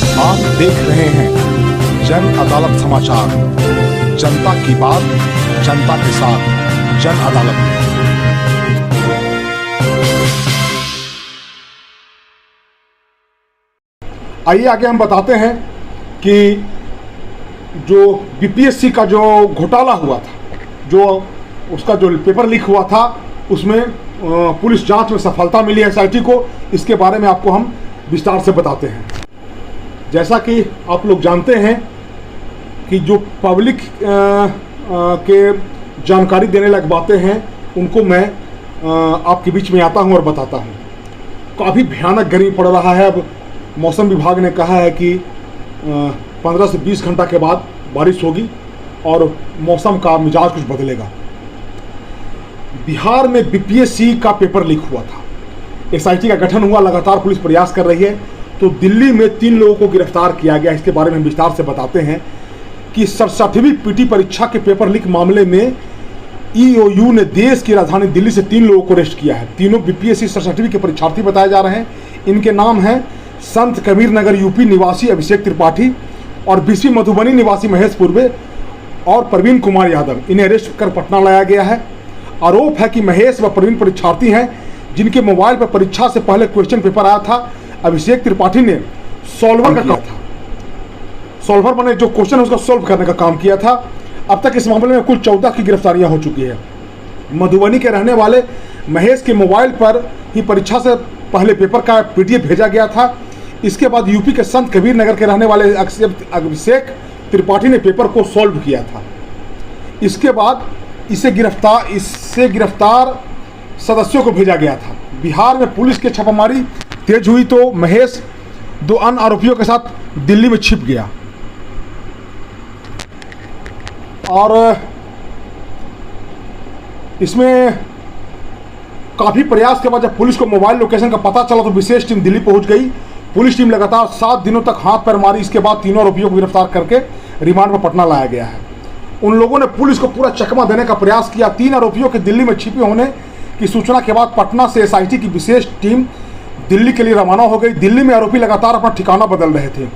आप देख रहे हैं जन अदालत समाचार। जनता की बात जनता के साथ, जन अदालत में। आइए आगे हम बताते हैं कि जो बीपीएससी का जो घोटाला हुआ था, जो उसका जो पेपर लीक हुआ था, उसमें पुलिस जांच में सफलता मिली एसआईटी को। इसके बारे में आपको हम विस्तार से बताते हैं। जैसा कि आप लोग जानते हैं कि जो पब्लिक के जानकारी देने लायक बातें हैं, उनको मैं आपके बीच में आता हूं और बताता हूं। काफ़ी भयानक गर्मी पड़ रहा है। अब मौसम विभाग ने कहा है कि 15 से 20 घंटा के बाद बारिश होगी और मौसम का मिजाज कुछ बदलेगा। बिहार में बीपीएससी का पेपर लीक हुआ था, एसआईटी का गठन हुआ, लगातार पुलिस प्रयास कर रही है। तो दिल्ली में 3 लोगों को गिरफ्तार किया गया। इसके बारे में विस्तार से बताते हैं कि 67वीं पीटी परीक्षा के पेपर लीक मामले में ईओयू ने देश की राजधानी दिल्ली से 3 लोगों को अरेस्ट किया है। तीनों बीपीएससी 67वीं के परीक्षार्थी बताए जा रहे हैं। इनके नाम हैं संत कबीर नगर यूपी निवासी अभिषेक त्रिपाठी और बीसी मधुबनी निवासी महेश पूर्वे और प्रवीण कुमार यादव। इन्हें अरेस्ट कर पटना लाया गया है। आरोप है कि महेश व प्रवीण परीक्षार्थी हैं जिनके मोबाइल पर परीक्षा से पहले क्वेश्चन पेपर आया था। अभिषेक त्रिपाठी ने सॉल्वर का काम था, सॉल्वर बने जो क्वेश्चन है उसका सॉल्व करने का काम किया था। अब तक इस मामले में कुल 14 की गिरफ्तारियां हो चुकी है। मधुबनी के रहने वाले महेश के मोबाइल पर ही परीक्षा से पहले पेपर का पीडीएफ भेजा गया था। इसके बाद यूपी के संत कबीर नगर के रहने वाले अभिषेक त्रिपाठी ने पेपर को सॉल्व किया था। इसके बाद इससे गिरफ्तार सदस्यों को भेजा गया था। बिहार में पुलिस की छापामारी तेज हुई तो महेश 2 अन्य आरोपियों के साथ दिल्ली में छिप गया और इसमें काफ़ी प्रयास के बाद जब पुलिस को मोबाइल लोकेशन का पता चला तो विशेष टीम दिल्ली पहुंच गई। पुलिस टीम लगातार 7 दिनों तक हाथ पैर मारी। इसके बाद तीनों आरोपियों को गिरफ्तार करके रिमांड पर पटना लाया गया है। उन लोगों ने पुलिस को पूरा चकमा देने का प्रयास किया। 3 आरोपियों के दिल्ली में छिपे होने की सूचना के बाद पटना से एसआईटी की विशेष टीम दिल्ली के लिए रवाना हो गई। दिल्ली में आरोपी लगातार अपना ठिकाना बदल रहे थे।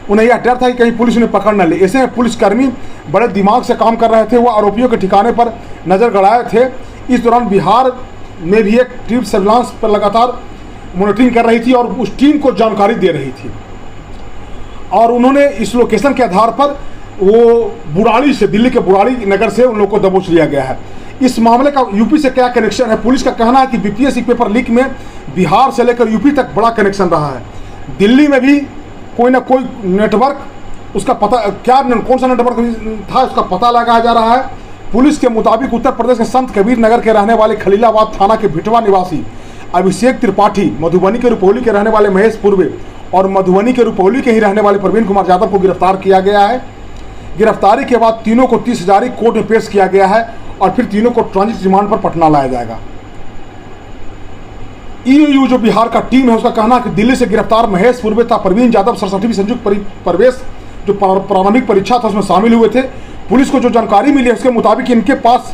उन्हें यह डर था कि कहीं पुलिस उन्हें पकड़ न ले। ऐसे में पुलिसकर्मी बड़े दिमाग से काम कर रहे थे। वो आरोपियों के ठिकाने पर नजर गड़ाए थे। इस दौरान बिहार में भी एक टीम सर्विलांस पर लगातार मॉनिटरिंग कर रही थी और उस टीम को जानकारी दे रही थी। और उन्होंने इस लोकेशन के आधार पर वो बुराड़ी से, दिल्ली के बुराड़ी नगर से उन लोगों को दबोच लिया गया है। इस मामले का यूपी से क्या कनेक्शन है? पुलिस का कहना है कि बीपीएससी पेपर लीक में बिहार से लेकर यूपी तक बड़ा कनेक्शन रहा है। दिल्ली में भी कोई ना कोई नेटवर्क, उसका पता क्या कौन सा नेटवर्क था उसका पता लगाया जा रहा है। पुलिस के मुताबिक उत्तर प्रदेश के संत कबीर नगर के रहने वाले खलीलाबाद थाना के भिटवा निवासी अभिषेक त्रिपाठी, मधुबनी के रुपौली के रहने वाले महेश पूर्वे और मधुबनी के रुपौली के ही रहने वाले प्रवीण कुमार यादव को गिरफ्तार किया गया है। गिरफ्तारी के बाद तीनों को 30 हज़ारी कोर्ट में पेश किया गया है और फिर तीनों को ट्रांजिट रिमांड पर पटना लाया जाएगा। ईओयू जो बिहार का टीम है उसका कहना है कि दिल्ली से गिरफ्तार महेश पूर्वे था प्रवीण यादव 67वीं संयुक्त प्रवेश जो प्रारंभिक परीक्षा था उसमें शामिल हुए थे। पुलिस को जो जानकारी मिली है उसके मुताबिक इनके पास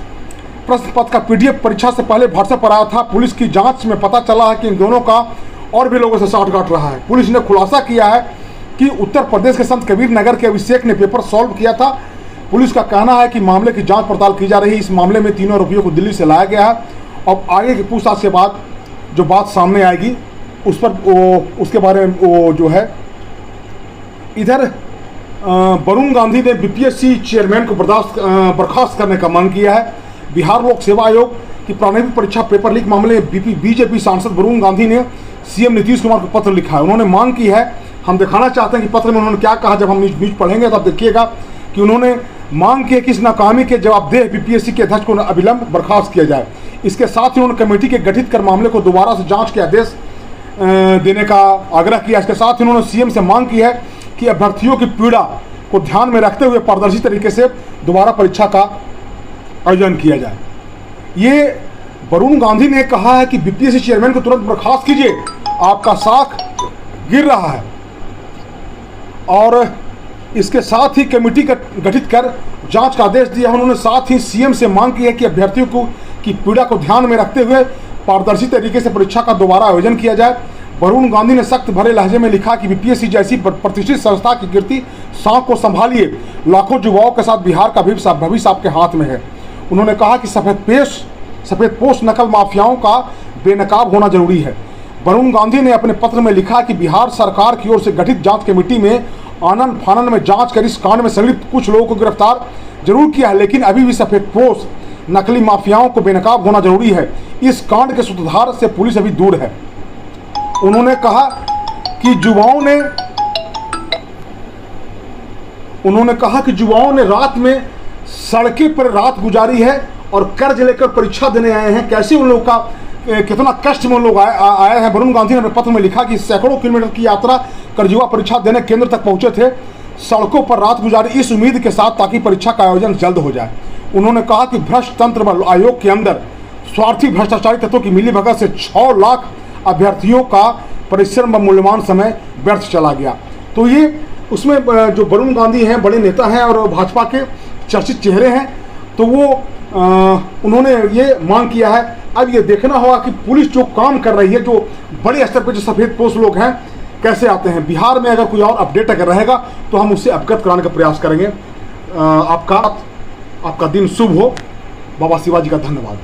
प्रश्न पत्र का पीडीएफ परीक्षा से पहले व्हाट्सएप पर आया था। पुलिस की जांच में पता चला है कि इन दोनों का और भी लोगों से साठगांठ रहा है। पुलिस ने खुलासा किया है कि उत्तर प्रदेश के संत कबीर नगर के अभिषेक ने पेपर सॉल्व किया था। पुलिस का कहना है कि मामले की जांच पड़ताल की जा रही है। इस मामले में तीनों आरोपियों को दिल्ली से लाया गया है। अब आगे की पूछताछ के बाद जो बात सामने आएगी उस पर उसके बारे में वो जो है। इधर वरुण गांधी ने बीपीएससी चेयरमैन को बर्खास्त करने का मांग किया है। बिहार लोक सेवा आयोग की प्रारंभिक परीक्षा पेपर लीक मामले में बीजेपी सांसद वरुण गांधी ने सीएम नीतीश कुमार को पत्र लिखा है। उन्होंने मांग की है, हम दिखाना चाहते हैं कि पत्र में उन्होंने क्या कहा। जब हम न्यूज पढ़ेंगे तो आप देखिएगा कि उन्होंने मांग की है कि इस नाकामी के जवाबदेह बीपीएससी के अध्यक्ष को अविलंब बर्खास्त किया जाए। इसके साथ ही उन्होंने कमेटी के गठित कर मामले को दोबारा से जांच के आदेश देने का आग्रह किया। इसके साथ ही उन्होंने सीएम से मांग की है कि अभ्यर्थियों की पीड़ा को ध्यान में रखते हुए पारदर्शी तरीके से दोबारा परीक्षा का आयोजन किया जाए। ये वरुण गांधी ने कहा है कि बीपीएससी चेयरमैन को तुरंत बर्खास्त कीजिए, आपका साख गिर रहा है। और इसके साथ ही कमेटी का गठित कर जांच का आदेश दिया। उन्होंने साथ ही सीएम से मांग की है कि अभ्यर्थियों की पीड़ा को ध्यान में रखते हुए पारदर्शी तरीके से परीक्षा का दोबारा आयोजन किया जाए। वरुण गांधी ने सख्त भरे लहजे में लिखा कि बीपीएससी जैसी प्रतिष्ठित संस्था की कीर्ति सांख को संभालिए, लाखों युवाओं के साथ बिहार का भविष्य आपके हाथ में है। उन्होंने कहा कि सफेदपोश नकल माफियाओं का बेनकाब होना जरूरी है। वरुण गांधी ने अपने पत्र में लिखा कि बिहार सरकार की ओर से गठित जांच कमेटी में आनन फानन में जांच कर इस कांड में संलिप्त कुछ लोगों को गिरफ्तार जरूर किया है, लेकिन अभी भी सफेदपोश नकली माफियाओं को बेनकाब होना जरूरी है। इस कांड के सूत्रधार से पुलिस अभी दूर है। उन्होंने कहा कि युवाओं ने रात में सड़कें पर रात गुजारी है और कर्ज लेकर परीक्षा देने आए हैं। कैसे उन लोगों का कितना कष्ट में उन लोग आए हैं। वरुण गांधी ने अपने पत्र में लिखा कि सैकड़ों किलोमीटर की यात्रा कर युवा परीक्षा देने केंद्र तक पहुंचे थे, सड़कों पर रात गुजारी इस उम्मीद के साथ ताकि परीक्षा का आयोजन जल्द हो जाए। उन्होंने कहा कि भ्रष्ट तंत्र बल आयोग के अंदर स्वार्थी भ्रष्टाचारी तत्वों की मिलीभगत से 6 लाख अभ्यर्थियों का परिश्रम व मूल्यवान समय व्यर्थ चला गया। तो ये उसमें जो वरुण गांधी हैं बड़े नेता हैं और भाजपा के चर्चित चेहरे हैं, तो वो उन्होंने ये मांग किया है। अब ये देखना होगा कि पुलिस जो काम कर रही है, जो बड़े स्तर पर जो सफेदपोश लोग हैं कैसे आते हैं। बिहार में अगर कोई और अपडेट अगर रहेगा तो हम उससे अवगत कराने का प्रयास करेंगे। आपका दिन शुभ हो। बाबा शिवाजी का धन्यवाद।